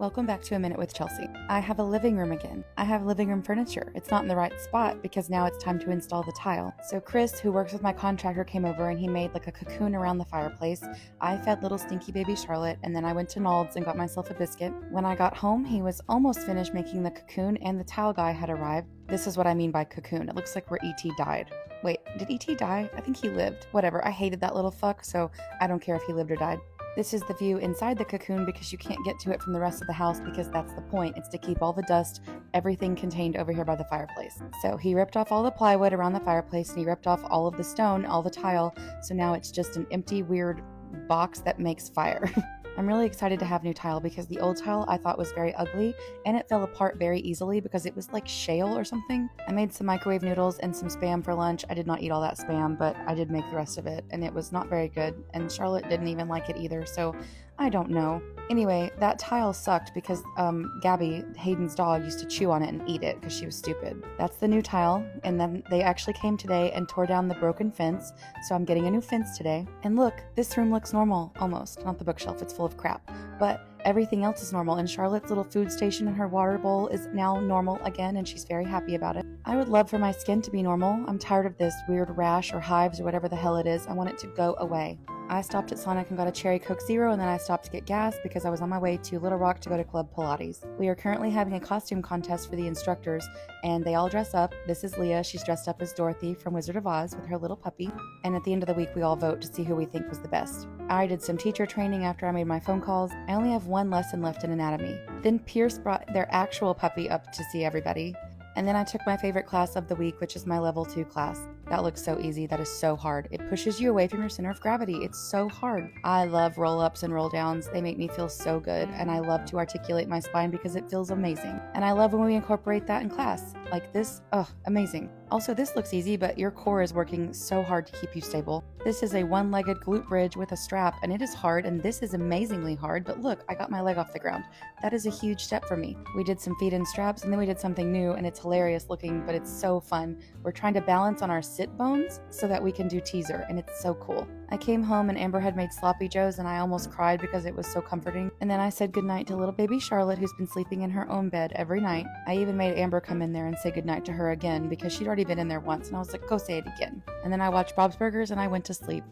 Welcome back to A Minute with Chelsea. I have a living room again. I have living room furniture. It's not in the right spot because now it's time to install the tile. So Chris, who works with my contractor, came over and he made like a cocoon around the fireplace. I fed little stinky baby Charlotte and then I went to Nald's and got myself a biscuit. When I got home, he was almost finished making the cocoon and the tile guy had arrived. This is what I mean by cocoon. It looks like where E.T. died. Wait, did E.T. die? I think he lived. Whatever, I hated that little fuck, so I don't care if he lived or died. This is the view inside the cocoon because you can't get to it from the rest of the house because that's the point. It's to keep all the dust, everything contained over here by the fireplace. So he ripped off all the plywood around the fireplace and he ripped off all of the stone, all the tile. So now it's just an empty, weird box that makes fire. I'm really excited to have new tile because the old tile I thought was very ugly and it fell apart very easily because it was like shale or something. I made some microwave noodles and some Spam for lunch. I did not eat all that Spam, but I did make the rest of it and it was not very good and Charlotte didn't even like it either, so I don't know. Anyway, that tile sucked because Gabby, Hayden's dog, used to chew on it and eat it because she was stupid. That's the new tile, and then they actually came today and tore down the broken fence, so I'm getting a new fence today. And look, this room looks normal, almost. Not the bookshelf, it's full of crap. But everything else is normal, and Charlotte's little food station and her water bowl is now normal again, and she's very happy about it. I would love for my skin to be normal. I'm tired of this weird rash or hives or whatever the hell it is. I want it to go away. I stopped at Sonic and got a Cherry Coke Zero, and then I stopped to get gas because I was on my way to Little Rock to go to Club Pilates. We are currently having a costume contest for the instructors, and they all dress up. This is Leah. She's dressed up as Dorothy from Wizard of Oz with her little puppy. And at the end of the week, we all vote to see who we think was the best. I did some teacher training after I made my phone calls. I only have one lesson left in anatomy. Then Pierce brought their actual puppy up to see everybody. And then I took my favorite class of the week, which is my level 2 class. That looks so easy. That is so hard. It pushes you away from your center of gravity. It's so hard. I love roll-ups and roll-downs. They make me feel so good. And I love to articulate my spine because it feels amazing. And I love when we incorporate that in class. Like this, amazing. Also, this looks easy, but your core is working so hard to keep you stable. This is a one-legged glute bridge with a strap, and it is hard, and this is amazingly hard, but look, I got my leg off the ground. That is a huge step for me. We did some feet and straps, and then we did something new, and it's hilarious looking, but it's so fun. We're trying to balance on our sit bones so that we can do teaser, and it's so cool. I came home and Amber had made sloppy joes and I almost cried because it was so comforting. And then I said goodnight to little baby Charlotte, who's been sleeping in her own bed every night. I even made Amber come in there and say goodnight to her again because she'd already been in there once and I was like, go say it again. And then I watched Bob's Burgers and I went to sleep.